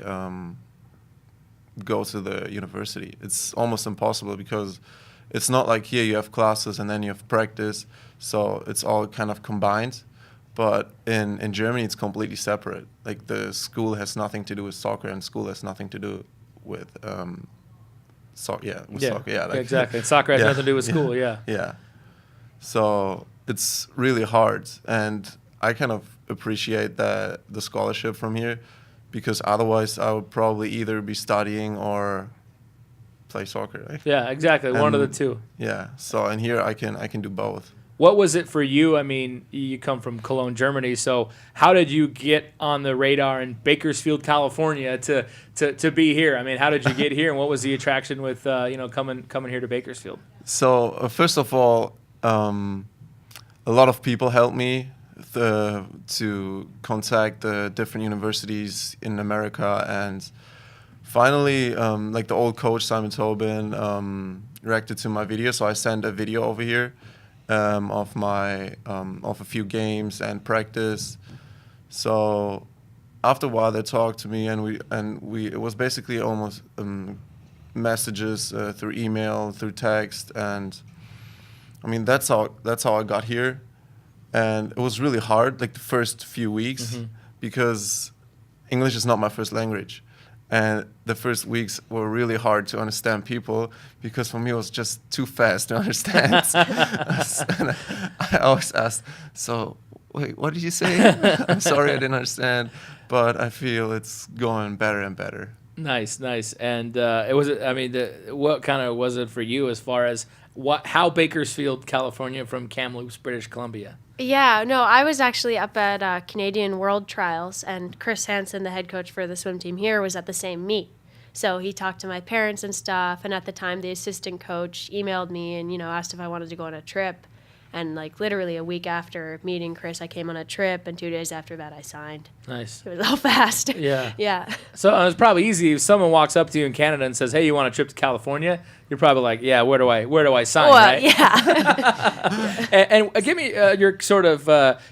go to the university. It's almost impossible because it's not like here you have classes and then you have practice, so it's all kind of combined. But in Germany, it's completely separate. Like, the school has nothing to do with soccer, and school has nothing to do with soccer. Yeah, soccer. Yeah, like, exactly. And soccer has nothing to do with school. Yeah. So it's really hard, and I kind of appreciate the scholarship from here, because otherwise I would probably either be studying or play soccer. Right? Yeah, exactly. One of the two. Yeah. So, and here I can do both. What was it for you? I mean, you come from Cologne, Germany. So how did you get on the radar in Bakersfield, California to be here? I mean, how did you get here, and what was the attraction with coming here to Bakersfield? So first of all, a lot of people helped me to contact the different universities in America, and finally, like, the old coach Simon Tobin reacted to my video, so I sent a video over here of a few games and practice. So after a while, they talked to me, and it was basically almost messages through email, through text, and I mean, that's how I got here. And it was really hard, like, the first few weeks, because English is not my first language. And the first weeks were really hard to understand people, because for me it was just too fast to understand. And I always asked, so, wait, what did you say? I'm sorry, I didn't understand. But I feel it's going better and better. Nice. And what kind of was it for you as far as how Bakersfield, California from Kamloops, British Columbia? Yeah, no, I was actually up at Canadian World Trials, and Chris Hansen, the head coach for the swim team here, was at the same meet. So he talked to my parents and stuff, and at the time the assistant coach emailed me and, asked if I wanted to go on a trip. And like literally a week after meeting Chris, I came on a trip, and 2 days after that, I signed. Nice. It was all fast. Yeah. Yeah. So it's probably easy if someone walks up to you in Canada and says, "Hey, you want a trip to California?" You're probably like, "Yeah, where do I sign?" Well, right? yeah. and give me your sort of,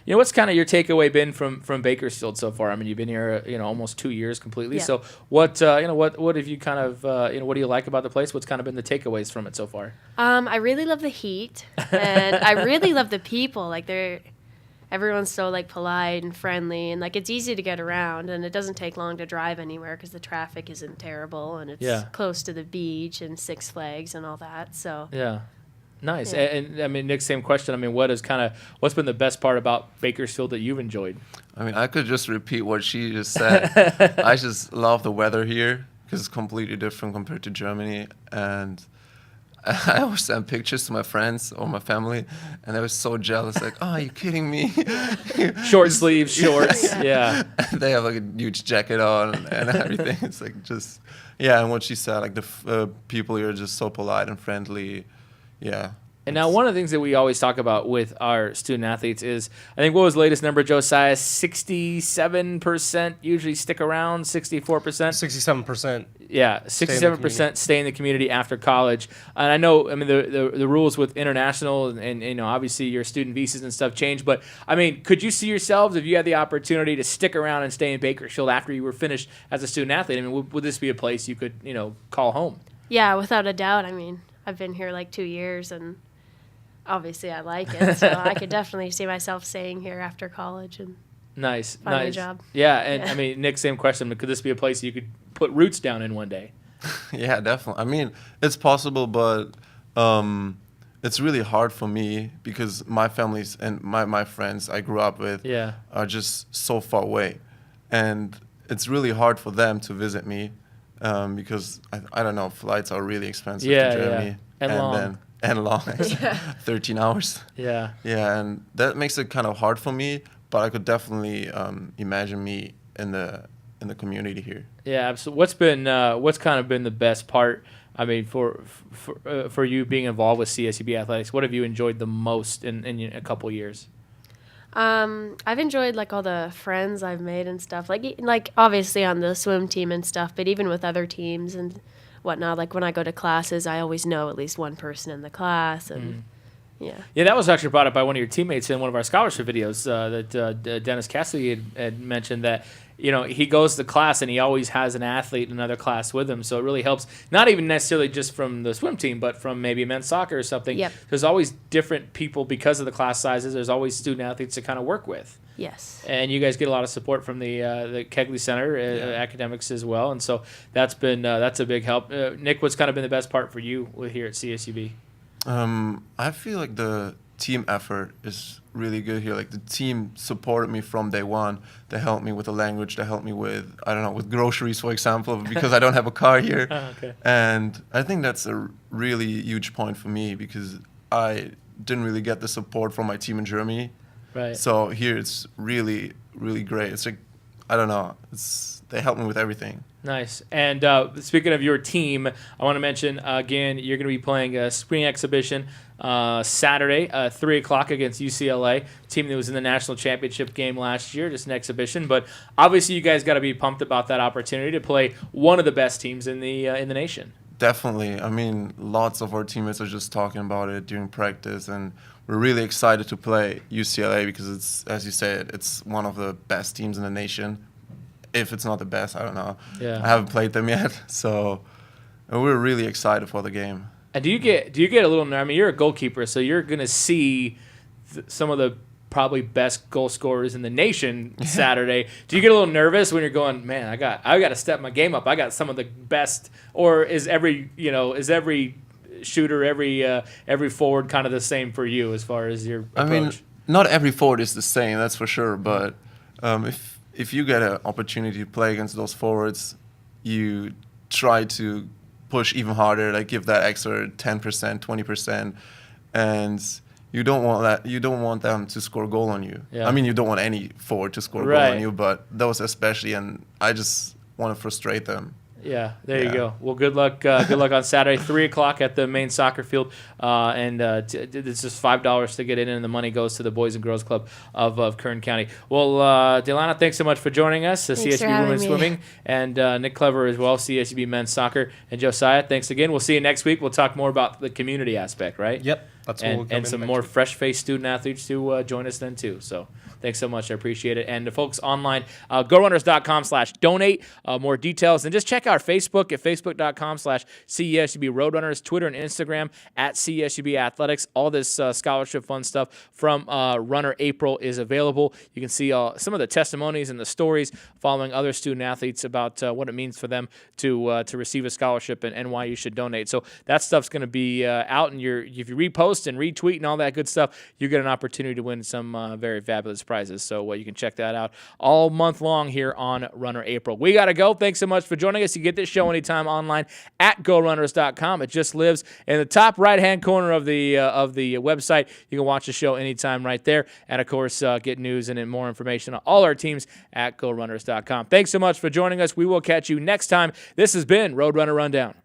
what's kind of your takeaway been from Bakersfield so far? I mean, you've been here, almost 2 years completely. Yeah. So what have you kind of, what do you like about the place? What's kind of been the takeaways from it so far? I really love the heat, and I really love the people. Like everyone's so like polite and friendly, and like it's easy to get around, and it doesn't take long to drive anywhere because the traffic isn't terrible, and it's close to the beach and Six Flags and all that. So yeah. Nice. Yeah. And I mean, Nick, same question. I mean, what's been the best part about Bakersfield that you've enjoyed? I mean, I could just repeat what she just said. I just love the weather here because it's completely different compared to Germany. And I always send pictures to my friends or my family, and they were so jealous, like, "Oh, are you kidding me?" Short sleeves, shorts, yeah. They have like a huge jacket on and everything. It's like just, yeah. And what she said, like the people here are just so polite and friendly. Yeah. And now one of the things that we always talk about with our student athletes is, I think, what was the latest number, Josiah? 67% usually stick around, 64%? 67%. Yeah, 67% stay in the community after college. And I know, I mean, the rules with international and obviously your student visas and stuff change. But, I mean, could you see yourselves, if you had the opportunity to stick around and stay in Bakersfield after you were finished as a student athlete, I mean, would this be a place you could, call home? Yeah, without a doubt. I mean, I've been here like 2 years, and obviously I like it, so I could definitely see myself staying here after college and nice find a job. Yeah, and I mean, Nick, same question. Could this be a place you could put roots down in one day? Yeah, definitely. I mean, it's possible, but it's really hard for me because my families and my friends I grew up with are just so far away, and it's really hard for them to visit me because I don't know, flights are really expensive to Germany and long. And long, 13 hours. Yeah. Yeah, and that makes it kind of hard for me, but I could definitely imagine me in the community here. Yeah, absolutely. What's kind of been the best part? I mean, for you being involved with CSUB Athletics, what have you enjoyed the most in a couple years? I've enjoyed like all the friends I've made and stuff. Like obviously on the swim team and stuff, but even with other teams and whatnot. Like when I go to classes, I always know at least one person in the class, and yeah, that was actually brought up by one of your teammates in one of our scholarship videos that Dennis Cassidy had mentioned that he goes to class and he always has an athlete in another class with him, so it really helps, not even necessarily just from the swim team, but from maybe men's soccer or something. Yep. There's always different people because of the class sizes. There's always student athletes to kind of work with. Yes. And you guys get a lot of support from the Kegley Center, academics as well, and so that's a big help. Nick, what's kind of been the best part for you here at CSUB? I feel like the team effort is really good here. Like the team supported me from day one. They helped me with the language. They helped me with, with groceries, for example, because I don't have a car here. Okay. And I think that's a really huge point for me because I didn't really get the support from my team in Germany. Right. So here it's really, really great. It's like, I don't know. They help me with everything. Nice. And speaking of your team, I want to mention, again, you're going to be playing a spring exhibition Saturday, 3 o'clock against UCLA, team that was in the national championship game last year, just an exhibition. But obviously you guys got to be pumped about that opportunity to play one of the best teams in the nation. Definitely. I mean, lots of our teammates are just talking about it during practice, and we're really excited to play UCLA because it's, as you said, it's one of the best teams in the nation. If it's not the best, I don't know. Yeah. I haven't played them yet, so we're really excited for the game. And do you get a little nervous? I mean, you're a goalkeeper, so you're going to see some of the probably best goal scorers in the nation Saturday. Do you get a little nervous when you're going, man, I got to step my game up. I got some of the best, or is every shooter, every forward kind of the same for you as far as your approach? I mean, not every forward is the same, that's for sure, but if you get an opportunity to play against those forwards, you try to push even harder, like give that extra 10%, 20%, and you don't want them to score a goal on you. Yeah. I mean, you don't want any forward to score a goal on you, but those especially, and I just want to frustrate them. Yeah, there you go. Well, good luck. Good luck on Saturday, 3:00 at the main soccer field. It's just $5 to get in, and the money goes to the Boys and Girls Club of Kern County. Well, Dylana, thanks so much for joining us. CSUB Women's Swimming, and Nic Clever as well, CSUB Men's Soccer. And Josiah, thanks again. We'll see you next week. We'll talk more about the community aspect, right? Yep. That's what we'll come and some more fresh-faced student athletes to join us then too. So thanks so much. I appreciate it. And the folks online, GoRunners.com/donate. More details. And just check our Facebook at Facebook.com/CSUB Roadrunners, Twitter and Instagram at CSUB Athletics. All this scholarship fund stuff from Runner April is available. You can see some of the testimonies and the stories following other student athletes about what it means for them to receive a scholarship and why you should donate. So that stuff's going to be out, and if you repost and retweet and all that good stuff, you get an opportunity to win some very fabulous prizes. So you can check that out all month long here on Runner April. We got to go. Thanks so much for joining us. You get this show anytime online at GoRunners.com. It just lives in the top right-hand corner of the website. You can watch the show anytime right there. And, of course, get news and more information on all our teams at GoRunners.com. Thanks so much for joining us. We will catch you next time. This has been Roadrunner Rundown.